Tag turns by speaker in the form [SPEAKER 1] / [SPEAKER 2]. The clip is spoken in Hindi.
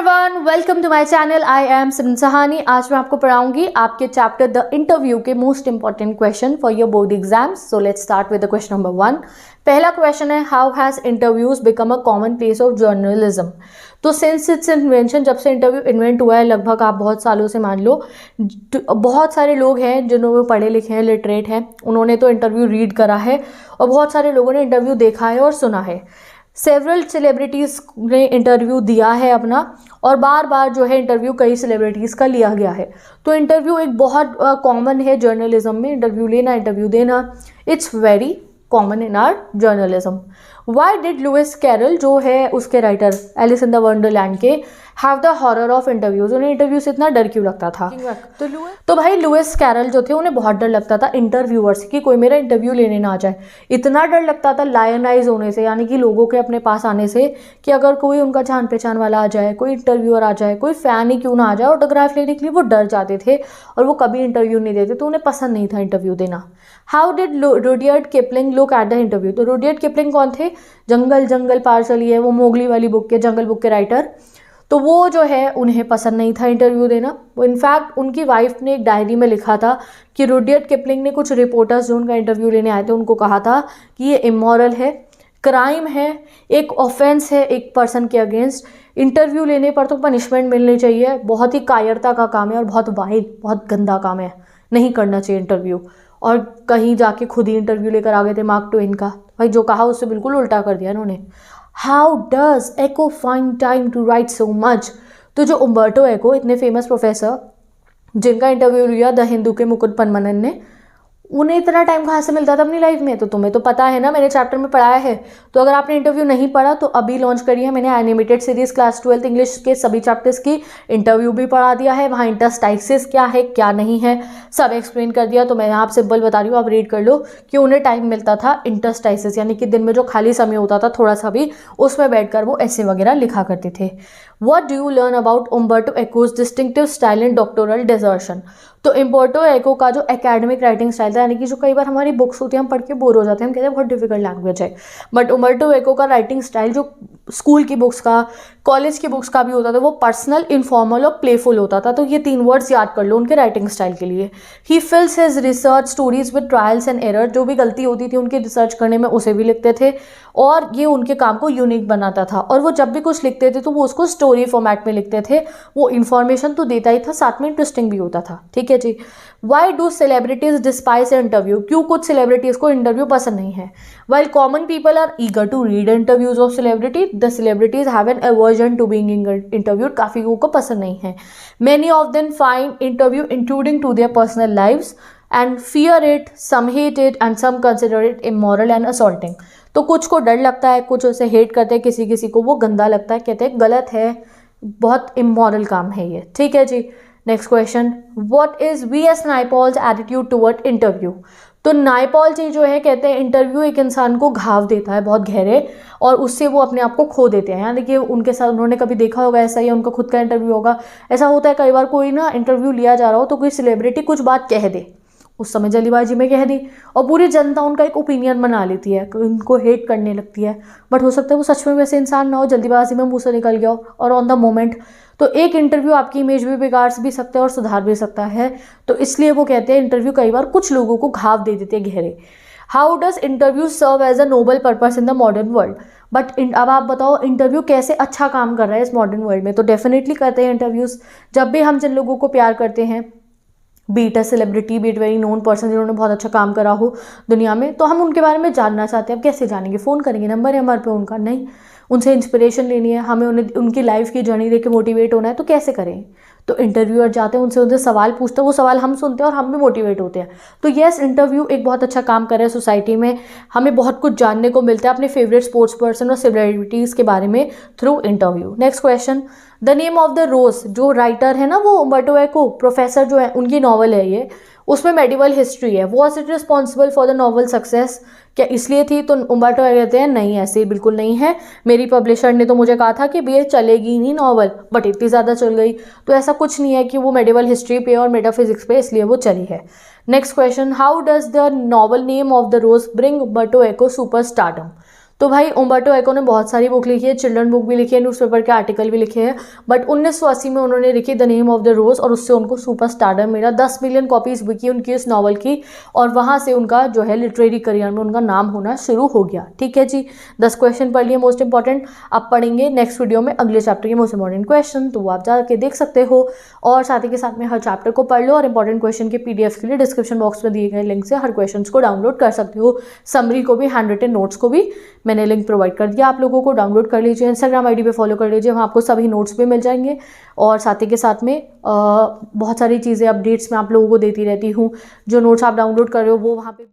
[SPEAKER 1] Everyone, welcome to my channel. I am Simran Sahani. आज मैं आपको पढ़ाऊंगी आपके चैप्टर द इंटरव्यू के most important question for your board exams. So let's start with the question number 1। पहला क्वेश्चन है, how has interviews become a common place of journalism. तो सिंस इट्स इन्वेंशन, जब से इंटरव्यू इन्वेंट हुआ है, लगभग आप बहुत सालों से मान लो, बहुत सारे लोग हैं जिन्होंने पढ़े लिखे हैं, लिटरेट हैं, उन्होंने तो इंटरव्यू रीड करा है और बहुत सारे लोगों ने इंटरव्यू देखा है और सुना है। सेवरल सेलिब्रिटीज़ ने इंटरव्यू दिया है अपना, और बार बार जो है इंटरव्यू कई सेलिब्रिटीज़ का लिया गया है। तो इंटरव्यू एक बहुत कॉमन है जर्नलिज्म में, इंटरव्यू लेना, इंटरव्यू देना, it's very common in our journalism. Why did Lewis Carroll, जो है उसके writer Alice in the Wonderland के, have the horror of interviews, उन्हें इंटरव्यू से इतना डर क्यों लगता था? तो भाई लुइस कैरल जो थे, उन्हें बहुत डर लगता था इंटरव्यूअर से कि कोई मेरा इंटरव्यू लेने ना आ जाए। इतना डर लगता था लायनाइज होने से, यानी कि लोगों के अपने पास आने से, कि अगर कोई उनका जान पहचान वाला आ जाए, कोई इंटरव्यूअर आ जाए, कोई फैन ही क्यों ना आ जाए ऑटोग्राफ लेने के लिए, वो डर जाते थे और वो कभी इंटरव्यू नहीं देते। तो उन्हें पसंद नहीं था इंटरव्यू देना। How did Rudyard Kipling look at the interview. तो रुडियर्ड किपलिंग कौन थे? जंगल जंगल पार चली है, वो मोगली वाली बुक के, जंगल बुक के राइटर। तो वो जो है, उन्हें पसंद नहीं था इंटरव्यू देना। वो इनफैक्ट उनकी वाइफ ने एक डायरी में लिखा था कि रुडियर्ड किपलिंग ने कुछ रिपोर्टर्स जो उनका इंटरव्यू लेने आए थे उनको कहा था कि ये इमोरल है, क्राइम है, एक ऑफेंस है एक पर्सन के अगेंस्ट। इंटरव्यू लेने पर तो पनिशमेंट मिलनी चाहिए, बहुत ही कायरता का काम है और बहुत वाइड, बहुत गंदा काम है, नहीं करना चाहिए इंटरव्यू। और कहीं जाके खुद ही इंटरव्यू लेकर आ गए थे मार्क ट्वेन का। भाई जो कहा उससे बिल्कुल उल्टा कर दिया इन्होंने। How does Eco find time to write so much. तो जो उम्बर्टो एको, इतने फेमस प्रोफेसर जिनका इंटरव्यू लिया द हिंदू के मुकुट पन्मनन ने, उन्हें इतना टाइम कहाँ से मिलता था अपनी लाइफ में? तो तुम्हें तो पता है ना, मैंने चैप्टर में पढ़ाया है। तो अगर आपने इंटरव्यू नहीं पढ़ा तो अभी लॉन्च करी है मैंने animated series class 12th English के सभी चैप्टर्स की, इंटरव्यू भी पढ़ा दिया है। वहाँ इंटरस्टाइसिस क्या है क्या नहीं है सब एक्सप्लेन कर दिया। तो मैं यहाँ आप सिंपल बता रही हूँ, आप रीड कर लो कि उन्हें टाइम मिलता था इंटरस्टाइसिस, यानी कि दिन में जो खाली समय होता था थोड़ा सा भी, उसमें बैठकर वो ऐसे वगैरह लिखा करते थे। What do you learn about उम्बर्टो echoes distinctive style in doctoral desertion. तो उम्बर्टो एको का जो एकेडमिक राइटिंग स्टाइल था, यानी कि जो कई बार हमारी बुक्स होती है हम पढ़ के बोर हो जाते हैं, हम कहते हैं बहुत डिफिकल्ट लैंग्वेज है, बट उम्बर्टो एको का राइटिंग स्टाइल जो स्कूल की बुक्स का, कॉलेज की बुक्स का भी होता था, वो पर्सनल, इनफॉर्मल और प्लेफुल होता था। तो ये 3 वर्ड्स याद कर लो उनके राइटिंग स्टाइल के लिए। He fills his research stories with trials and error, जो भी गलती होती थी उनके रिसर्च करने में उसे भी लिखते थे, और ये उनके काम को यूनिक बनाता था। और वो जब भी कुछ लिखते थे तो वो उसको स्टोरी फॉर्मेट में लिखते थे। वो इन्फॉर्मेशन तो देता ही था, साथ में इंटरेस्टिंग भी होता था। ठीक है जी। Why do celebrities despise interview. क्यों कुछ सेलिब्रिटीज को इंटरव्यू पसंद नहीं है? While common people are eager to read interviews of celebrity, the celebrities have an aversion to being interviewed. काफी लोगों को पसंद नहीं है। Many of them find interview including to their personal lives and fear it, some hate it and some consider it immoral and assaulting। तो कुछ को डर लगता है, कुछ उसे हेट करते हैं, किसी किसी को वो गंदा लगता है, कहते हैं गलत है, बहुत इमोरल काम है ये। ठीक है जी। Next question, what is V S. Naipaul's attitude toward interview. तो नायपॉल जी जो है, कहते हैं इंटरव्यू एक इंसान को घाव देता है बहुत गहरे, और उससे वो अपने आप को खो देते हैं। यानी कि उनके साथ उन्होंने कभी देखा होगा ऐसा, या उनका खुद का इंटरव्यू होगा, ऐसा होता है कई बार कोई ना इंटरव्यू लिया जा रहा हो तो कोई सेलिब्रिटी कुछ बात कह दे, उस समय जल्दीबाजी में कह दी, और पूरी जनता उनका एक ओपिनियन बना लेती है, उनको हेट करने लगती है। बट हो सकता है वो सच में वैसे इंसान ना हो, जल्दीबाजी में मुंह से निकल गया हो और ऑन द मोमेंट। तो एक इंटरव्यू आपकी इमेज भी बिगाड़ भी सकता है और सुधार भी सकता है। तो इसलिए वो कहते हैं इंटरव्यू कई बार कुछ लोगों को घाव दे देते हैं गहरे। How does interview serve as a noble purpose in the modern world. But अब आप बताओ इंटरव्यू कैसे अच्छा काम कर रहा है इस मॉडर्न वर्ल्ड में। तो डेफिनेटली करते हैं इंटरव्यूज। जब भी हम जिन लोगों को प्यार करते हैं, be it a celebrity, be it very known person जिन्होंने बहुत अच्छा काम करा हो दुनिया में, तो हम उनके बारे में जानना चाहते हैं। अब कैसे जानेंगे? फ़ोन करेंगे? नंबर है हमारे पे उनका? नहीं। उनसे इंस्पिरेशन लेनी है, हमें उन्हें उनकी लाइफ की जर्नी देख के मोटिवेट होना है, तो कैसे करें? तो इंटरव्यूअर जाते हैं, उनसे सवाल पूछते हैं, वो सवाल हम सुनते हैं और हम भी मोटिवेट होते हैं। तो येस, इंटरव्यू एक बहुत अच्छा काम कर रहा है सोसाइटी में। हमें बहुत कुछ जानने को मिलता है अपने फेवरेट स्पोर्ट्स पर्सन और सेलिब्रिटीज़ के बारे में through interview. Next question, the name of the rose. जो राइटर है ना वो उम्बर्टो एको, प्रोफेसर जो है, उनकी नॉवल है ये, उसमें मेडिवल हिस्ट्री है। Was it responsible for the novel success. क्या इसलिए थी? तो उम्बर्टो कहते हैं नहीं, ऐसे बिल्कुल नहीं है। मेरी पब्लिशर ने तो मुझे कहा था कि ये चलेगी नहीं नॉवल, बट इतनी ज़्यादा चल गई। तो ऐसा कुछ नहीं है कि वो मेडिवल हिस्ट्री पे और मेटाफिजिक्स पे इसलिए वो चली है। Next question, how does the novel Name of the Rose bring Umberto Eco super stardom. तो भाई उम्बर्टो एको ने बहुत सारी बुक लिखी है, चिल्ड्रन बुक भी लिखी है, न्यूज़पेपर के आर्टिकल भी लिखे हैं, बट 1980 में उन्होंने लिखी द नेम ऑफ द रोज और उससे उनको सुपर स्टारडम मिला। 10 मिलियन कॉपीज बिकी उनकी इस नॉवल की और वहाँ से उनका जो है लिटरेरी करियर में उनका नाम होना शुरू हो गया। ठीक है जी, 10 क्वेश्चन पढ़ लिए मोस्ट इंपॉर्टेंट। अब पढ़ेंगे नेक्स्ट वीडियो में अगले चैप्टर के मोस्ट इंपॉर्टेंट क्वेश्चन, तो वो आप जाके देख सकते हो और साथ ही के साथ में हर चैप्टर को पढ़ लो और इंपॉर्टेंट क्वेश्चन के पीडीएफ के लिए डिस्क्रिप्शन बॉक्स में दिए गए लिंक से हर क्वेश्चन को डाउनलोड कर सकते हो। समरी को भी, हैंड रिटन नोट्स को भी मैंने लिंक प्रोवाइड कर दिया, आप लोगों को डाउनलोड कर लीजिए। इंस्टाग्राम आईडी पे फॉलो कर लीजिए, वहाँ आपको सभी नोट्स भी मिल जाएंगे और साथ ही के साथ में बहुत सारी चीज़ें अपडेट्स मैं आप लोगों को देती रहती हूँ। जो नोट्स आप डाउनलोड कर रहे हो वो वहाँ पे